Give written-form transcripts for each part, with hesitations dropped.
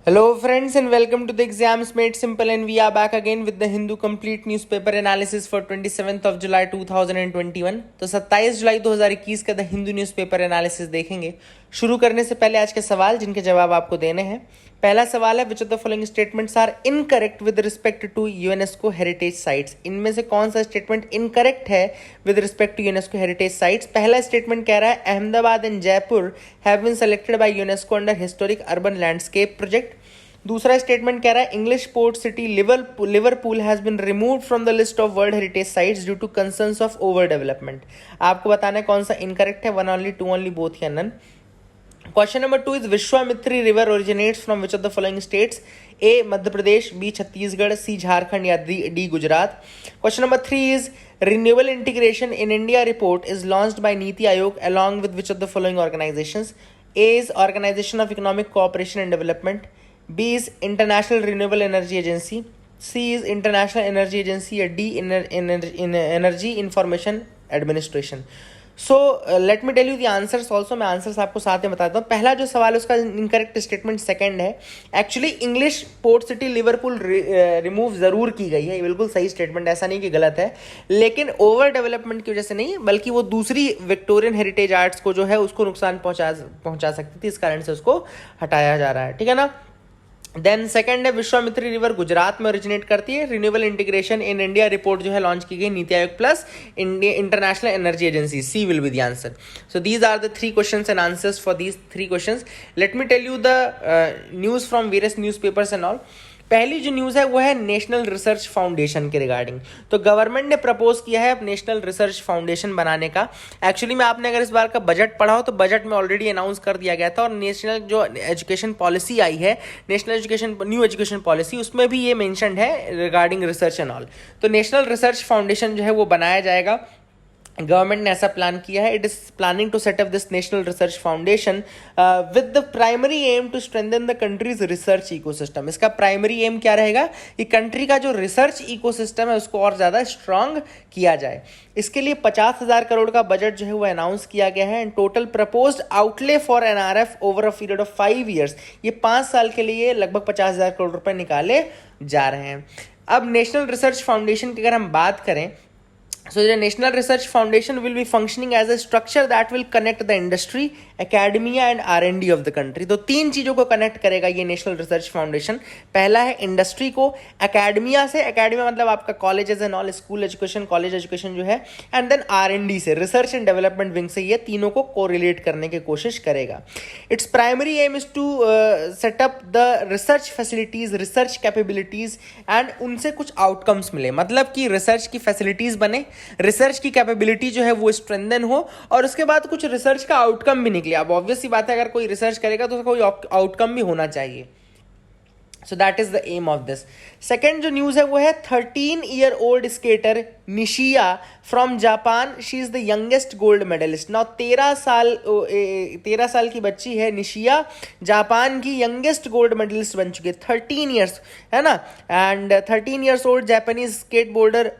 Hello friends and welcome to the Exams Made Simple, and we are back again with the Hindu complete newspaper analysis for 27th of July 2021। तो 27 जुलाई 2021 का the Hindu newspaper analysis देखेंगे। शुरू करने से पहले आज के सवाल जिनके जवाब आपको देने हैं। पहला सवाल है, which of the following statements are incorrect with respect to UNESCO heritage sites. इनमें से कौन सा स्टेटमेंट इनकरेक्ट है with respect to UNESCO heritage sites. पहला स्टेटमेंट कह रहा है, Ahmedabad and Jaipur have been selected by UNESCO under historic urban landscape project. दूसरा स्टेटमेंट कह रहा है, English port city Liverpool has been removed from the list of world heritage sites due to concerns of over development. आपको बताना है कौन सा incorrect है, one only, two only, both या none. Question number 2 is Vishwamitra river originates from which of the following states? A. Madhya Pradesh, B. Chhattisgarh, C. Jharkhand, या D. Gujarat. Question number 3 is Renewable Integration in India report is launched by Niti Aayog along with which of the following organizations? A is Organization of Economic Cooperation and Development, B is International Renewable Energy Agency, C is International Energy Agency, या D Energy Information Administration. So let me tell you the answers also. मैं answers आपको साथ में बताता हूँ। पहला जो सवाल है उसका इनकरेक्ट स्टेटमेंट सेकंड है। Actually English port city Liverpool remove जरूर की गई है, ये बिल्कुल सही स्टेटमेंट, ऐसा नहीं कि गलत है, लेकिन ओवर डेवलपमेंट की वजह से नहीं, बल्कि वो दूसरी विक्टोरियन हेरिटेज आर्ट्स को जो है उसको नुकसान पहुंचा सकती थी, इस कारण से उसको हटाया जा रहा है, ठीक है ना। देन सेकंड है, विश्वामित्री रिवर गुजरात में ओरिजिनेट करती है। Renewable integration in India report जो है लॉन्च की गई Niti Aayog plus international energy agency, C will be the answer. So these are the 3 questions and answers for these 3 questions. Let me tell you the news from various newspapers and all. पहली जो news है वो है national research foundation के regarding. तो government ने propose किया है नेशनल रिसर्च फाउंडेशन बनाने का। एक्चुअली में आपने अगर इस बार का बजट पढ़ा हो तो बजट में ऑलरेडी अनाउंस कर दिया गया था, और नेशनल जो एजुकेशन पॉलिसी आई है, न्यू एजुकेशन पॉलिसी, उसमें भी ये मेंशन्ड है रिगार्डिंग रिसर्च एंड ऑल। तो नेशनल रिसर्च फाउंडेशन जो है वो बनाया जाएगा, गवर्नमेंट ने ऐसा प्लान किया है। It is planning to set up this national research foundation with the primary aim to strengthen the country's research ecosystem. इसका प्राइमरी एम क्या रहेगा कि कंट्री का जो रिसर्च इकोसिस्टम है उसको और ज़्यादा स्ट्रांग किया जाए। इसके लिए 50,000 करोड़ का बजट जो है वो अनाउंस किया गया है, and total proposed outlay for NRF over a period of 5 years, ये 5 साल के लिए लगभग 50,000 करोड़ रुपए निकाले जा रहे हैं। अब नेशनल रिसर्च फाउंडेशन की अगर हम बात करें, so the National Research Foundation will be functioning as a structure that will connect the industry, academia and R&D of the country। तो 3 चीज़ों को कनेक्ट करेगा ये नेशनल रिसर्च फाउंडेशन। पहला है इंडस्ट्री को, एकेडमिया से, एकेडमिया मतलब आपका colleges and all, school education, college education जो है, एंड देन R&D से, रिसर्च एंड डेवलपमेंट विंग से, ये तीनों को कोरिलेट करने की कोशिश करेगा। It's primary aim is to set up the research facilities, research capabilities, and उनसे कुछ आउटकम्स मिले, मतलब कि रिसर्च की फैसिलिटीज बने, रिसर्च की कैपेबिलिटी जो है वो स्ट्रेंथन हो, और उसके बाद कुछ रिसर्च का आउटकम भी निकले। अब ऑब्वियस सी बात है, अगर कोई रिसर्च करेगा तो कोई आउटकम भी होना चाहिए। So that is the aim of this. Second जो न्यूज़ है वो है 13-year-old skater निशिया from Japan. She is the youngest gold medalist. Now 13 साल की बच्ची है निशिया, जापान की यंगेस्ट गोल्ड मेडलिस्ट बन चुकी है, 13 ईयर्स है ना। And 13 years old Japanese skateboarder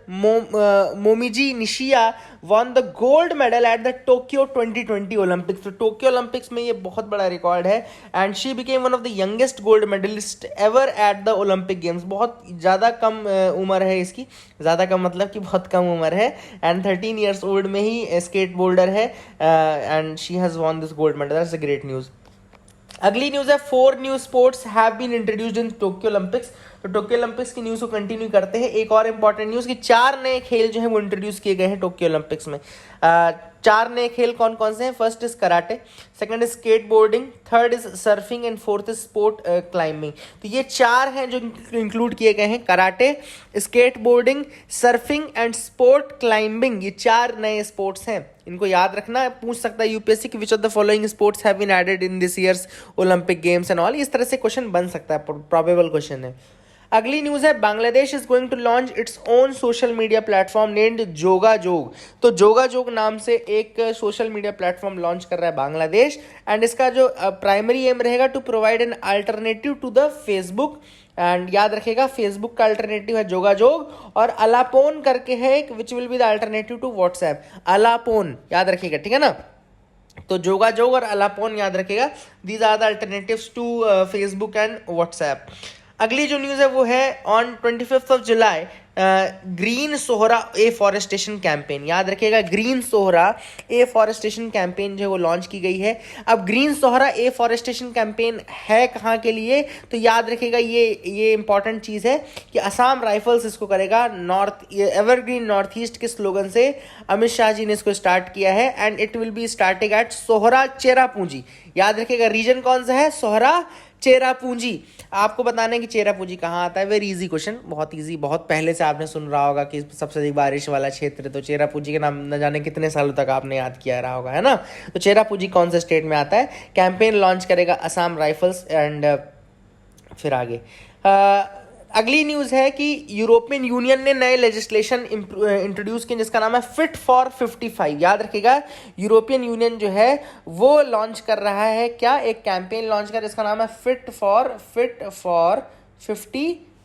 Momiji Nishiya won the gold medal at the Tokyo 2020 Olympics। तो टोक्यो ओलंपिक्स में ये बहुत बड़ा रिकॉर्ड है, and she became one of the youngest gold medalist ever at the Olympic games. बहुत ज़्यादा कम उम्र है इसकी, ज़्यादा कम मतलब कि बहुत कम उम्र है, एंड 13 years old में ही स्केट बोर्डर है, and she has won this gold medal. That's a great news. अगली न्यूज़ है, 4 new sports have been introduced in Tokyo Olympics. तो टोक्यो ओलंपिक्स की न्यूज़ को कंटिन्यू करते हैं। एक और इंपॉर्टेंट न्यूज़ कि 4 नए खेल जो है वो इंट्रोड्यूस किए गए हैं टोक्यो ओलंपिक्स में। 4 नए खेल कौन कौन से हैं? First is karate, second is skateboarding, third is surfing, and fourth is sport climbing. तो ये 4 हैं जो इंक्लूड किए गए हैं, karate, skateboarding, surfing and sport climbing. ये 4 नए स्पोर्ट्स हैं, इनको याद रखना। पूछ सकता है यूपीएससी कि which of the following sports have been added in this year's Olympic games and all. इस तरह से क्वेश्चन बन सकता है, प्रोबेबल क्वेश्चन है। अगली न्यूज़ है, Bangladesh is going to launch its own social media platform named Jogajog. तो जोगाजोग नाम से एक सोशल मीडिया प्लेटफॉर्म लॉन्च कर रहा है बांग्लादेश, एंड इसका जो प्राइमरी एम रहेगा to provide an alternative to the Facebook. And याद रखेगा, फेसबुक का अल्टरनेटिव है जोगाजोग, और अलापोन करके है which will be the alternative to WhatsApp. Alapon याद रखिएगा, ठीक है ना। तो जोगाजोग और अलापोन याद रखेगा, these are the alternatives to Facebook and WhatsApp. अगली जो न्यूज़ है वो है on 25 July green Sohra afforestation campaign. याद रखिएगा, ग्रीन सोहरा एफॉरेस्टेशन कैंपेन जो है वो लॉन्च की गई है। अब ग्रीन सोहरा एफॉरेस्टेशन कैंपेन है कहाँ के लिए, तो याद रखिएगा ये इंपॉर्टेंट चीज़ है कि असम राइफल्स इसको करेगा। नॉर्थ एवरग्रीन नॉर्थ ईस्ट के स्लोगन से अमित शाह जी ने इसको स्टार्ट किया है and it will be starting at Sohra Cherrapunji. याद रखिएगा रीजन कौन सा है, सोहरा चेरापूंजी। आपको बताना है कि चेरापूंजी कहाँ आता है, वेरी इजी क्वेश्चन, बहुत इजी, बहुत पहले से आपने सुन रहा होगा कि सबसे अधिक बारिश वाला क्षेत्र, तो चेरापूंजी के नाम न जाने कितने सालों तक आपने याद किया रहा होगा, है ना। तो चेरापूंजी कौन से स्टेट में आता है, कैंपेन लॉन्च करेगा असम राइफल्स। एंड फिर आगे अगली न्यूज़ है कि यूरोपियन यूनियन ने नए लेजिस्लेशन इंट्रोड्यूस किए जिसका नाम है फिट फॉर 55। याद रखिएगा, यूरोपियन यूनियन जो है वो लॉन्च कर रहा है क्या, एक कैंपेन लॉन्च कर, इसका नाम है फिट फॉर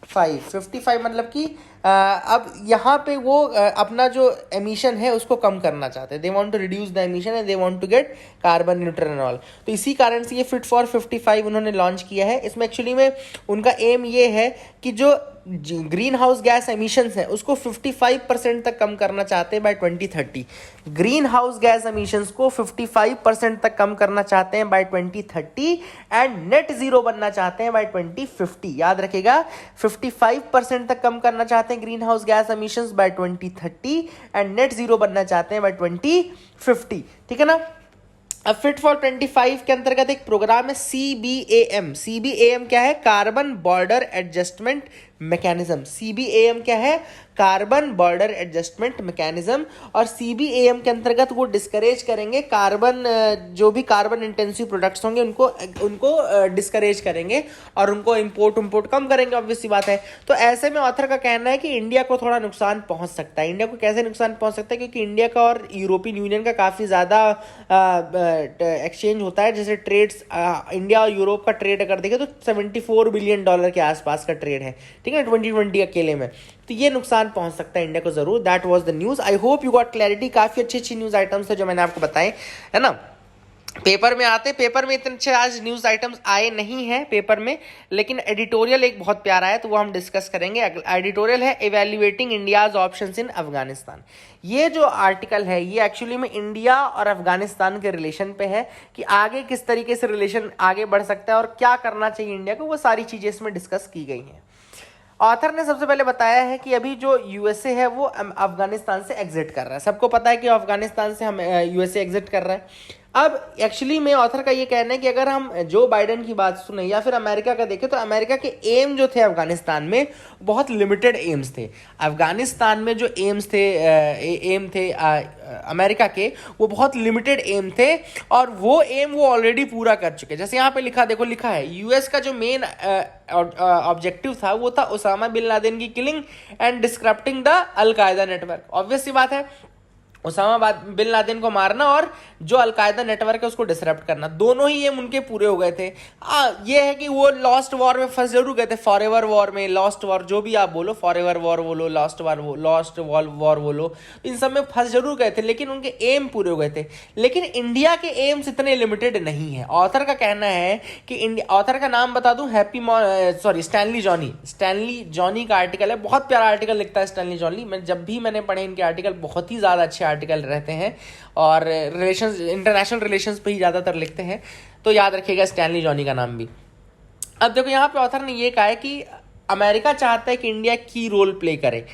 55 मतलब कि अब यहाँ पे वो अपना जो एमिशन है उसको कम करना चाहते हैं। They want to reduce the emission and they want to get carbon neutral and all. तो इसी कारण से ये फिट फॉर 55 उन्होंने लॉन्च किया है। इसमें एक्चुअली में उनका एम ये है कि जो ग्रीन हाउस गैस एमिशंस है उसको 55% तक कम करना चाहते हैं by 2030। Greenhouse gas emissions को 55% तक कम करना चाहते हैं बाय 2030 एंड नेट जीरो बनना चाहते हैं बाय 2050। याद रखिएगा, 55% तक कम करना चाहते हैं greenhouse gas emissions by 2030 and net zero बनना चाहते हैं बाय 2050। ठीक है ना। अब फिट फॉर 25 के अंतर्गत एक प्रोग्राम है CBAM। CBAM क्या है, carbon border adjustment mechanism. CBAM क्या है, कार्बन बॉर्डर एडजस्टमेंट मैकेनिज्म। और CBAM के अंतर्गत वो डिस्करेज करेंगे कार्बन, जो भी कार्बन इंटेंसिव प्रोडक्ट्स होंगे उनको डिस्करेज करेंगे और उनको इंपोर्ट कम करेंगे, ऑब्वियस सी बात है। तो ऐसे में ऑथर का कहना है कि इंडिया को थोड़ा नुकसान पहुंच सकता है। इंडिया को कैसे नुकसान पहुंच सकता है, क्योंकि इंडिया का और यूरोपियन यूनियन का काफ़ी ज़्यादा एक्सचेंज होता है। जैसे ट्रेड्स, इंडिया और यूरोप का ट्रेड अगर देखें तो $74 बिलियन के आसपास का ट्रेड है, ठीक है, 2020 अकेले में। तो ये नुकसान पहुंच सकता है इंडिया को जरूर। That was the news. I hope you got clarity. काफ़ी अच्छी न्यूज़ आइटम्स है जो मैंने आपको बताए, है ना। पेपर में इतने अच्छे आज न्यूज़ आइटम्स आए नहीं हैं पेपर में, लेकिन एडिटोरियल एक बहुत प्यारा है तो वो हम डिस्कस करेंगे। एडिटोरियल है इवैल्यूएटिंग इंडियाज ऑप्शंस इन अफगानिस्तान। ये जो आर्टिकल है ये एक्चुअली में इंडिया और अफगानिस्तान के रिलेशन पे है कि आगे किस तरीके से रिलेशन आगे बढ़ सकता है और क्या करना चाहिए इंडिया को, वो सारी चीज़ें इसमें डिस्कस की गई हैं। ऑथर ने सबसे पहले बताया है कि अभी जो यूएसए है वो अफगानिस्तान से एग्जिट कर रहा है। सबको पता है कि अफगानिस्तान से हम यूएसए एग्जिट कर रहा है। अब एक्चुअली में ऑथर का ये कहना है कि अगर हम जो बाइडेन की बात सुने या फिर अमेरिका का देखें तो अमेरिका के एम जो थे अफगानिस्तान में बहुत लिमिटेड एम्स थे। अफगानिस्तान में जो एम्स थे एम थे अमेरिका के, वो बहुत लिमिटेड एम थे और वो एम वो ऑलरेडी पूरा कर चुके। जैसे यहाँ पे लिखा है यूएस का जो मेन ऑब्जेक्टिव था वो था ओसामा बिन लादेन की किलिंग एंड डिस्क्रप्टिंग द अल कायदा नेटवर्क। ऑब्वियस सी बात है, ओसामा बिन लादेन को मारना और जो अलकायदा नेटवर्क है उसको डिसरप्ट करना, दोनों ही ये उनके पूरे हो गए थे। ये है कि वो लॉस्ट वॉर में फंस जरूर गए थे, फॉरएवर वॉर में, लॉस्ट वॉर, जो भी आप बोलो, फॉरएवर वॉर बोलो, लॉस्ट वॉर बोलो, इन सब में फंस जरूर गए थे, लेकिन उनके एम पूरे हो गए थे। लेकिन इंडिया के एम्स इतने लिमिटेड नहीं है। ऑथर का कहना है कि ऑथर का नाम बता दूं, स्टैनली जॉनी का आर्टिकल है। बहुत प्यारा आर्टिकल लिखता है स्टैनली जॉनी। जब भी मैंने पढ़े इनके आर्टिकल बहुत ही ज़्यादा अच्छे आर्टिकल रहते हैं और इंटरनेशनल रिलेशंस पे ही ज़्यादातर लिखते हैं, तो याद रखिएगा स्टैनली जॉनी का नाम भी। अब देखो यहाँ पे ऑथर ने ये कहा है कि अमेरिका चाहता है कि इंडिया की रोल प्ले करे।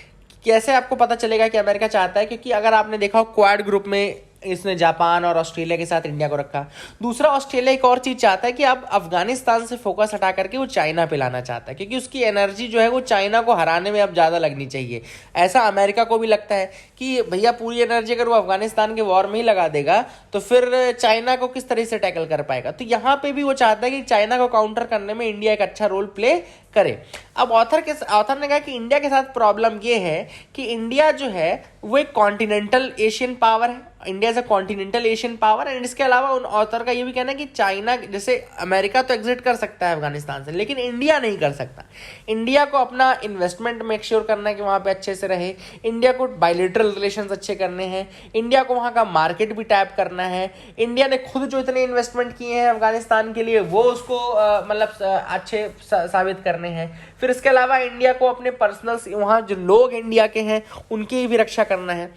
कैसे आपको पता चलेगा कि अमेरिका चाहता है, क्योंकि अगर आपने देखा हो क्वाड ग्रुप में इसने जापान और ऑस्ट्रेलिया के साथ इंडिया को रखा। दूसरा, ऑस्ट्रेलिया एक और चीज़ चाहता है कि अब अफगानिस्तान से फोकस हटा करके वो चाइना पे लाना चाहता है, क्योंकि उसकी एनर्जी जो है वो चाइना को हराने में अब ज़्यादा लगनी चाहिए। ऐसा अमेरिका को भी लगता है कि भैया पूरी एनर्जी अगर वो अफगानिस्तान के वॉर में ही लगा देगा तो फिर चाइना को किस तरह से टैकल कर पाएगा। तो यहाँ पे भी वो चाहता है कि चाइना को काउंटर करने में इंडिया एक अच्छा रोल प्ले करे। अब ऑथर ने कहा कि इंडिया के साथ प्रॉब्लम ये है कि इंडिया जो है वो एक कॉन्टिनेंटल एशियन पावर है India is a continental Asian power. And इसके अलावा उन ऑथर का ये भी कहना है कि चाइना, जैसे अमेरिका तो एग्जिट कर सकता है अफगानिस्तान से, लेकिन इंडिया नहीं कर सकता। इंडिया को अपना इन्वेस्टमेंट मेक श्योर करना है कि वहाँ पे अच्छे से रहे, इंडिया को बायलैटरल रिलेशंस अच्छे करने हैं, इंडिया को वहाँ का मार्केट भी टैप करना है। इंडिया ने खुद जो इतने इन्वेस्टमेंट किए हैं अफगानिस्तान के लिए वो उसको मतलब अच्छे साबित करने हैं। फिर इसके अलावा इंडिया को अपने पर्सनल वहाँ जो लोग इंडिया के हैं उनकी भी रक्षा करना है।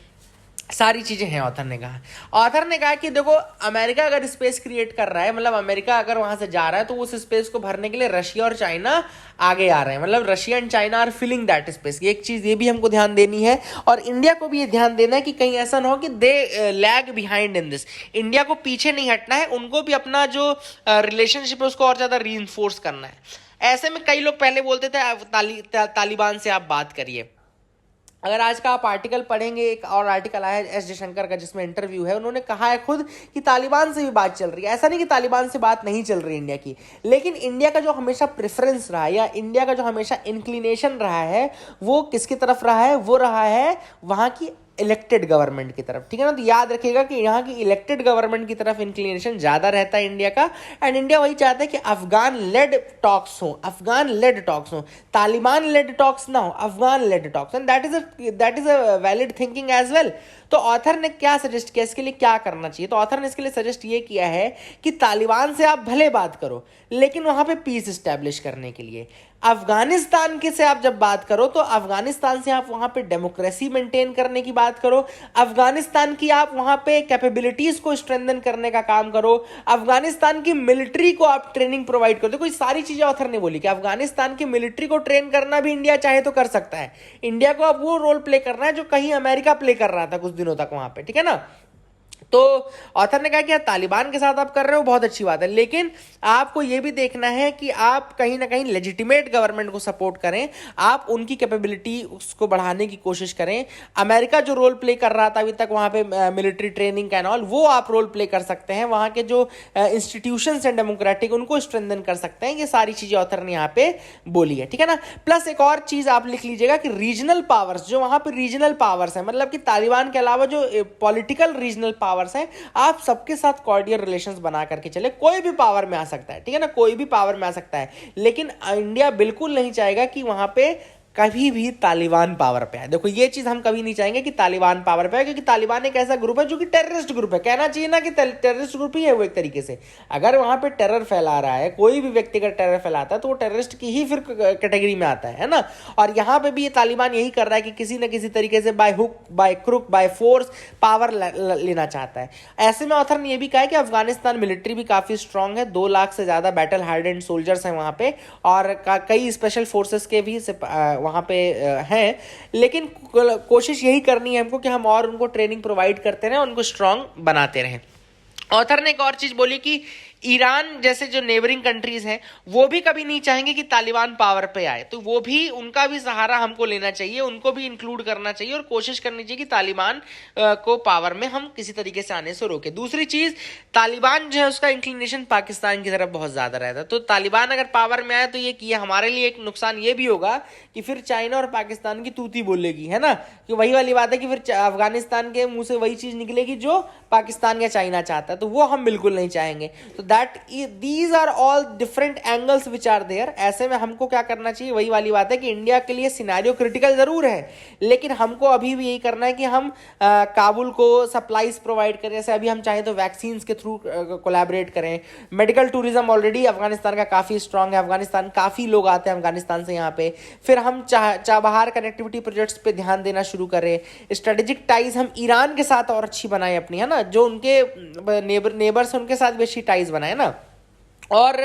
सारी चीजें हैं ऑथर ने कहा। ऑथर ने कहा कि देखो अमेरिका अगर स्पेस क्रिएट कर रहा है, मतलब अमेरिका अगर वहां से जा रहा है, तो उस स्पेस को भरने के लिए रशिया और चाइना आगे आ रहे हैं। मतलब Russia and China are filling that space. एक चीज ये भी हमको ध्यान देनी है, और इंडिया को भी ये ध्यान देना है कि कहीं ऐसा ना हो कि they lag behind in this. India को पीछे नहीं हटना है, उनको भी अपना जो रिलेशनशिप है उसको और ज्यादा रीइंफोर्स करना है। ऐसे में कई लोग पहले बोलते थे तालिबान से आप बात करिए। अगर आज का आप आर्टिकल पढ़ेंगे, एक और आर्टिकल आया है एस जयशंकर का जिसमें इंटरव्यू है, उन्होंने कहा है खुद कि तालिबान से भी बात चल रही है। ऐसा नहीं कि तालिबान से बात नहीं चल रही इंडिया की, लेकिन इंडिया का जो हमेशा प्रेफरेंस रहा है या इंडिया का जो हमेशा इंक्लिनेशन रहा है वो किसकी तरफ रहा है, वो रहा है वहाँ की इलेक्टेड गवर्नमेंट की तरफ। ठीक है ना, तो याद रखिएगा कि यहाँ की इलेक्टेड गवर्नमेंट की तरफ इंक्लिनेशन ज्यादा रहता है इंडिया का। एंड इंडिया वही चाहता है कि अफगान लेड टॉक्स हो, अफगान लेड टॉक्स हो, तालिबान लेड टॉक्स ना हो, Afghan led talks. And that is a valid thinking as well. तो ऑथर ने क्या सजेस्ट किया, इसके लिए क्या करना चाहिए? तो ऑथर ने इसके लिए सजेस्ट ये किया है कि तालिबान से आप भले बात करो, लेकिन वहां पे पीस स्टैब्लिश करने के लिए अफगानिस्तान के से आप जब बात करो तो अफगानिस्तान से आप वहां पे डेमोक्रेसी मेंटेन करने की बात करो, अफगानिस्तान की आप वहां पे कैपेबिलिटीज को स्ट्रेंथन करने का काम करो, अफगानिस्तान की मिलिट्री को आप ट्रेनिंग प्रोवाइड करो। देखो ये सारी चीजें ऑथर ने बोली कि अफगानिस्तान की मिलिट्री को ट्रेन करना भी इंडिया चाहे तो कर सकता है। इंडिया को अब वो रोल प्ले करना है जो कहीं अमेरिका प्ले कर रहा था कुछ दिनों तक वहां पे। ठीक है ना, तो ऑथर ने कहा कि तालिबान के साथ आप कर रहे हो बहुत अच्छी बात है, लेकिन आपको यह भी देखना है कि आप कहीं ना कहीं लेजिटिमेट गवर्नमेंट को सपोर्ट करें, आप उनकी कैपेबिलिटी उसको बढ़ाने की कोशिश करें। अमेरिका जो रोल प्ले कर रहा था अभी तक वहां पे मिलिट्री ट्रेनिंग का एंड ऑल, वो आप रोल प्ले कर सकते हैं। वहां के जो इंस्टीट्यूशंस हैं डेमोक्रेटिक उनको स्ट्रेंथन कर सकते हैं। ये सारी चीजें ऑथर ने यहाँ पे बोली है। ठीक है ना, प्लस एक और चीज आप लिख लीजिएगा कि रीजनल पावर्स, जो वहां पे रीजनल पावर्स है, मतलब कि तालिबान के अलावा जो पॉलिटिकल रीजनल पावर्स हैं, आप सबके साथ कॉर्डियल रिलेशंस बना करके चले। कोई भी पावर में आ सकता है, ठीक है ना, कोई भी पावर में आ सकता है, लेकिन इंडिया बिल्कुल नहीं चाहेगा कि वहां पे कभी भी तालिबान पावर पे आए। देखो ये चीज हम कभी नहीं चाहेंगे कि तालिबान पावर पे आए, क्योंकि तालिबान एक ऐसा ग्रुप है जो कि टेररिस्ट ग्रुप है। कहना चाहिए ना कि टेररिस्ट ग्रुप ही है वो एक तरीके से। अगर वहां पे टेरर फैला रहा है, कोई भी व्यक्ति अगर टेरर फैलाता है तो वो टेररिस्ट की ही फिर कैटेगरी में आता है ना। और यहां पे भी ये तालिबान यही कर रहा है कि किसी न किसी तरीके से by hook by crook by force power लेना चाहता है। ऐसे में ऑथर ने यह भी कहा कि अफगानिस्तान मिलिट्री भी काफी स्ट्रांग है, 2 लाख से ज्यादा बैटल हार्डेंड सोल्जर्स हैं वहां पे, और कई स्पेशल फोर्सेस के भी वहां पे हैं। लेकिन कोशिश यही करनी है हमको कि हम और उनको ट्रेनिंग प्रोवाइड करते रहें, उनको स्ट्रांग बनाते रहें। ऑथर ने एक और चीज बोली कि ईरान जैसे जो नेबरिंग कंट्रीज हैं वो भी कभी नहीं चाहेंगे कि तालिबान पावर पे आए, तो वो भी, उनका भी सहारा हमको लेना चाहिए, उनको भी इंक्लूड करना चाहिए और कोशिश करनी चाहिए कि तालिबान को पावर में हम किसी तरीके से आने से रोके। दूसरी चीज, तालिबान जो है उसका इंक्लिनेशन पाकिस्तान की तरफ बहुत ज्यादा रहता है, तो तालिबान अगर पावर में आए तो ये किया हमारे लिए एक नुकसान ये भी होगा कि फिर चाइना और पाकिस्तान की तूती बोलेगी, है ना, कि वही वाली बात है कि फिर अफगानिस्तान के मुंह से वही चीज निकलेगी जो पाकिस्तान या चाइना चाहता है, तो वो हम बिल्कुल नहीं चाहेंगे। तो that these are all different angles which are there. ऐसे में हमको क्या करना चाहिए, वही वाली बात है कि इंडिया के लिए सिनेरियो क्रिटिकल जरूर है, लेकिन हमको अभी भी यही करना है कि हम काबुल को सप्लाईज प्रोवाइड करें। जैसे अभी हम चाहें तो वैक्सीन के थ्रू कोलैबोरेट करें। मेडिकल टूरिज्म ऑलरेडी अफगानिस्तान का काफी स्ट्रांग है, अफगानिस्तान काफी लोग आते हैं अफगानिस्तान से यहाँ पे। फिर हम चाबहार कनेक्टिविटी प्रोजेक्ट्स पे ध्यान देना शुरू करें। स्ट्रेटेजिक टाइज हम ईरान के साथ और अच्छी बनाए अपनी, है ना, जो उनके नेबर्स उनके साथ भी अच्छी टाइज बनाए ना। और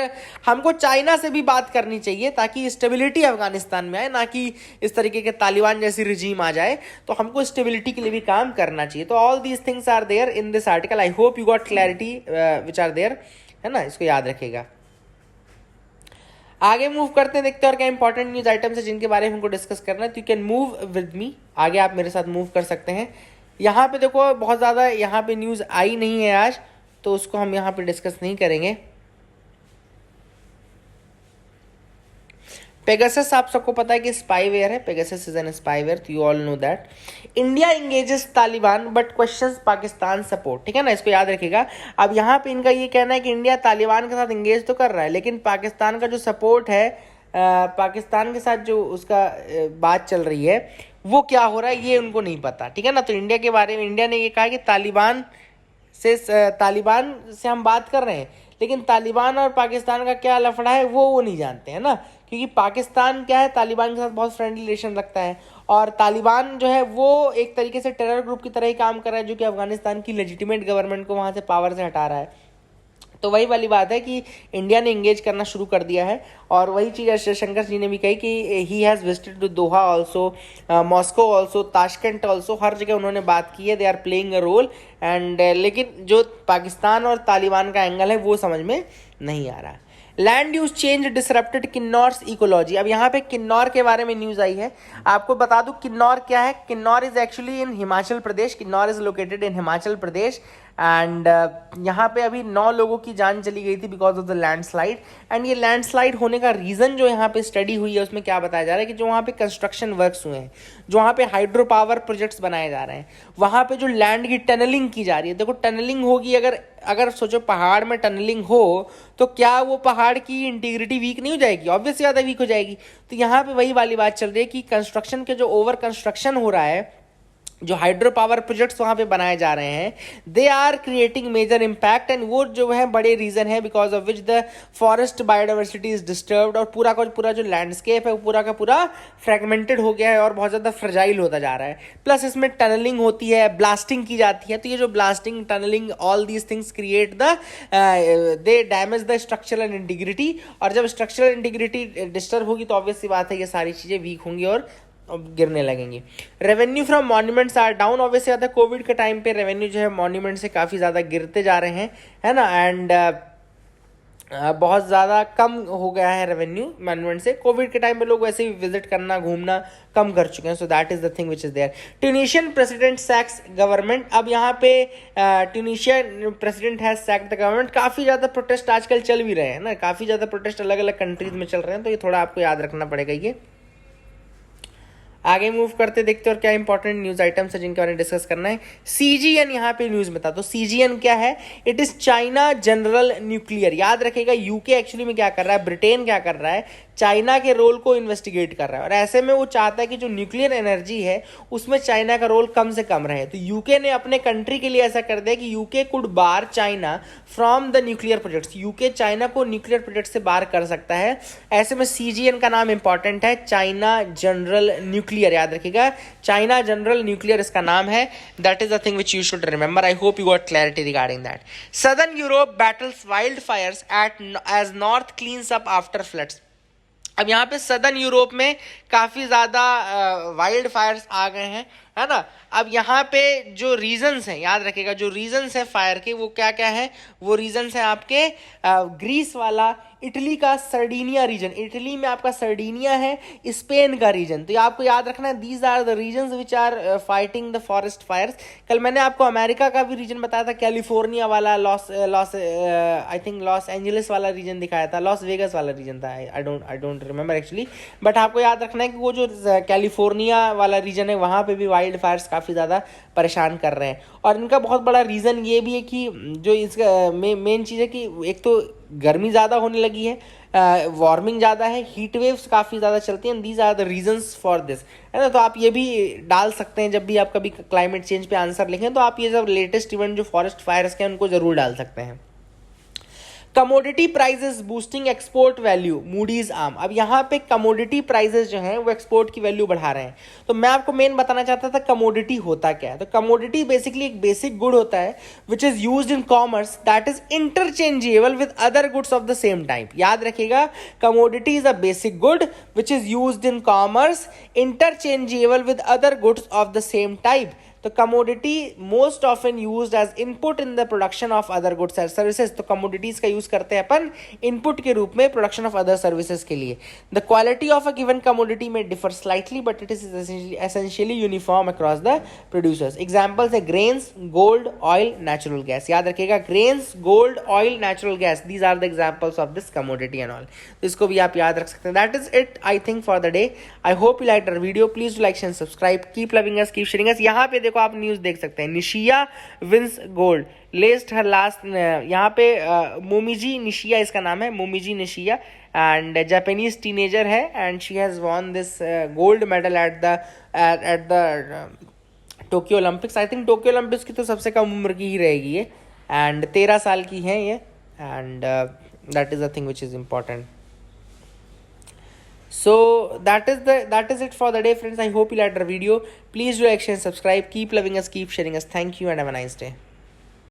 हमको चाइना से भी बात करनी चाहिए ताकि स्टेबिलिटी अफगानिस्तान में आए, ना कि इस तरीके के तालिबान जैसी रिजीम आ जाए। तो हमको स्टेबिलिटी के लिए भी काम करना चाहिए। तो all these things are there in this article. I hope you got clarity which are there, है ना, इसको याद रखिएगा। आगे मूव करते हैं, देखते हैं और क्या इंपॉर्टेंट न्यूज आइटम्स है जिनके बारे में हमको डिस्कस करना है। तो you can move with me, आगे आप मेरे साथ मूव कर सकते हैं। यहाँ पे देखो बहुत ज़्यादा यहाँ पे न्यूज़ आई नहीं है आज, तो उसको हम यहाँ पे डिस्कस नहीं करेंगे। पेगासस आप सबको पता है कि स्पाईवेयर है, Pegasus is an spyware, you all know that. India engages Taliban but questions Pakistan support, ठीक है ना, इसको याद रखिएगा। अब यहाँ पे इनका ये कहना है कि इंडिया तालिबान के साथ इंगेज तो कर रहा है, लेकिन पाकिस्तान का जो सपोर्ट है, पाकिस्तान के साथ जो उसका बात चल रही है वो क्या हो रहा है ये उनको नहीं पता, ठीक है ना। तो इंडिया के बारे में इंडिया ने ये कहा कि तालिबान से हम बात कर रहे हैं, लेकिन तालिबान और पाकिस्तान का क्या लफड़ा है वो नहीं जानते हैं ना, क्योंकि पाकिस्तान क्या है, तालिबान के साथ बहुत फ्रेंडली रिलेशन रखता है, और तालिबान जो है वो एक तरीके से टेरर ग्रुप की तरह ही काम कर रहा है, जो कि अफगानिस्तान की लेजिटिमेट गवर्नमेंट को वहाँ से पावर से हटा रहा है। तो वही वाली बात है कि इंडिया ने इंगेज करना शुरू कर दिया है, और वही चीज़ जयशंकर जी ने भी कही कि he has visited to Doha also, Moscow also, Tashkent also, हर जगह उन्होंने बात की है, they are playing a role and, लेकिन जो पाकिस्तान और तालिबान का एंगल है वो समझ में नहीं आ रहा है। Land use change disrupted Kinnaur's ecology. अब यहाँ पे किन्नौर के बारे में न्यूज़ आई है, आपको बता दूं किन्नौर क्या है। Kinnaur is actually in Himachal Pradesh, Kinnaur is located in Himachal Pradesh and यहाँ पे अभी 9 लोगों की जान चली गई थी because of the landslide. And ये लैंडस्लाइड होने का रीज़न जो यहाँ पे स्टडी हुई है उसमें क्या बताया जा रहा है कि जो वहाँ पे कंस्ट्रक्शन वर्क्स हुए हैं, जो वहाँ पे हाइड्रो पावर प्रोजेक्ट्स बनाए जा रहे हैं, वहाँ पे जो लैंड की टनलिंग की जा रही है, देखो टनलिंग होगी, अगर सोचो पहाड़ में टनलिंग हो तो क्या वो पहाड़ की इंटीग्रिटी वीक नहीं हो जाएगी? ऑब्वियसली ज़्यादा वीक हो जाएगी। तो यहाँ पे वही वाली बात चल रही है कि कंस्ट्रक्शन के जो ओवर कंस्ट्रक्शन हो रहा है, जो हाइड्रो पावर प्रोजेक्ट्स वहाँ पे बनाए जा रहे हैं, they are creating major impact, and वो जो है बड़े रीज़न है because of which the forest biodiversity is disturbed, और पूरा का पूरा जो लैंडस्केप है वो पूरा का पूरा फ्रेगमेंटेड हो गया है और बहुत ज़्यादा फ्रजाइल होता जा रहा है। प्लस इसमें टनलिंग होती है, ब्लास्टिंग की जाती है, तो ये जो blasting, tunneling, all these things create the they damage the structural integrity, और जब स्ट्रक्चरल इंटीग्रिटी डिस्टर्ब होगी तो ऑब्वियस सी बात है ये सारी चीज़ें वीक होंगी और गिरने लगेंगी। Revenue from monuments are down, obviously आता है कोविड के टाइम पे रेवेन्यू जो है मॉन्यूमेंट से काफ़ी ज़्यादा गिरते जा रहे हैं, है ना, एंड बहुत ज़्यादा कम हो गया है रेवेन्यू मॉन्यूमेंट से। कोविड के टाइम पे लोग वैसे भी विजिट करना, घूमना कम कर चुके हैं, so that is the thing which is there. Tunisian president sacks government. अब यहाँ पे Tunisian president has sacked the government. काफ़ी ज़्यादा प्रोटेस्ट आजकल चल भी रहे हैं ना, काफ़ी ज़्यादा प्रोटेस्ट अलग अलग कंट्रीज में चल रहे हैं, तो ये थोड़ा आपको याद रखना पड़ेगा। ये आगे मूव करते देखते और क्या इंपॉर्टेंट न्यूज आइटम्स है जिनके बारे में डिस्कस करना है। सीजीएन यहाँ पे न्यूज में था, तो सीजीएन क्या है? It is China general nuclear. याद रखेगा यूके एक्चुअली में क्या कर रहा है, ब्रिटेन क्या कर रहा है, चाइना के रोल को इन्वेस्टिगेट कर रहा है, और ऐसे में वो चाहता है कि जो न्यूक्लियर एनर्जी है उसमें चाइना का रोल कम से कम रहे। तो यूके ने अपने कंट्री के लिए ऐसा कर दिया कि UK could bar China from the nuclear projects. UK China को न्यूक्लियर प्रोजेक्ट से बार कर सकता है। ऐसे में सीजीएन का नाम इंपॉर्टेंट है, चाइना जनरल न्यूक्लियर। याद रखिएगा, चाइना जनरल न्यूक्लियर इसका नाम है। That is the thing which you should remember. I hope you got clarity regarding that. Southern Europe battles wildfires as north cleans up after floods. अब यहाँ पे southern Europe में काफ़ी ज़्यादा wild Fyers आ गए हैं, है ना। अब यहाँ पे जो रीजंस हैं, याद रखिएगा, जो रीजंस है फायर के वो क्या क्या है? वो रीजंस है आपके ग्रीस वाला, इटली का सर्डिनिया रीजन, इटली में आपका सर्डिनिया है, स्पेन का रीजन। तो ये आपको याद रखना है, these are the reasons which are fighting the forest fires. कल मैंने आपको अमेरिका का भी रीजन बताया था, कैलिफोर्निया वाला, आई थिंक लॉस एंजलिस वाला रीजन दिखाया था, लॉस वेगस वाला रीजन था, I don't remember actually. But आपको याद रखना है कि वो जो कैलिफोर्निया वाला रीजन है वहाँ पे भी वाइल्ड फायर्स काफ़ी ज़्यादा परेशान कर रहे हैं। और इनका बहुत बड़ा रीज़न ये भी है कि जो इसका मेन चीज़ है कि एक तो गर्मी ज़्यादा होने लगी है, वार्मिंग ज़्यादा है, हीट वेव्स काफ़ी ज़्यादा चलती हैं, these are the reasons for this, है ना। तो आप ये भी डाल सकते हैं, जब भी आप कभी क्लाइमेट चेंज पे आंसर लिखें तो आप ये सब लेटेस्ट इवेंट जो फॉरेस्ट फायर्स के हैं उनको ज़रूर डाल सकते हैं। Commodity prices boosting export value, Moody's arm. अब यहाँ पे कमोडिटी प्राइजेस जो हैं वो एक्सपोर्ट की वैल्यू बढ़ा रहे हैं। तो मैं आपको मेन बताना चाहता था कमोडिटी होता क्या है। तो कमोडिटी बेसिकली एक बेसिक गुड होता है which is used in commerce that is interchangeable with other goods of the same type. याद रखिएगा, commodity is a basic good which is used in commerce, interchangeable with other goods of the same type. तो commodity most often used as input in the production of other goods and services. तो commodities का use करते हैं अपन input के रूप में production of other services के लिए। The quality of a given commodity में differ slightly but it is essentially uniform across the producers. Examples है grains, gold, oil, natural gas. याद रखिएगा, grains, gold, oil, natural gas, these are the examples of this commodity and all. तो इसको भी आप याद रख सकते हैं। That is it I think for the day. I hope you like our video. Please do like and subscribe, keep loving us, keep sharing अस। यहाँ पे देखो आप न्यूज देख सकते हैं, निशिया विंस गोल्ड, लेस्ट हर लास्ट, यहाँ पे मोमिजी निशिया इसका नाम है, मोमिजी निशिया, एंड जापानीज टीनेजर है and she has won this gold medal at the Tokyo Olympics. I think Tokyo Olympics की तो सबसे कम उम्र की ही रहेगी ये, एंड 13 साल की है ये, and that is the thing which is important. So that is it for the day, friends. I hope you liked our video. Please do like, share, subscribe. Keep loving us, keep sharing us. Thank you and have a nice day.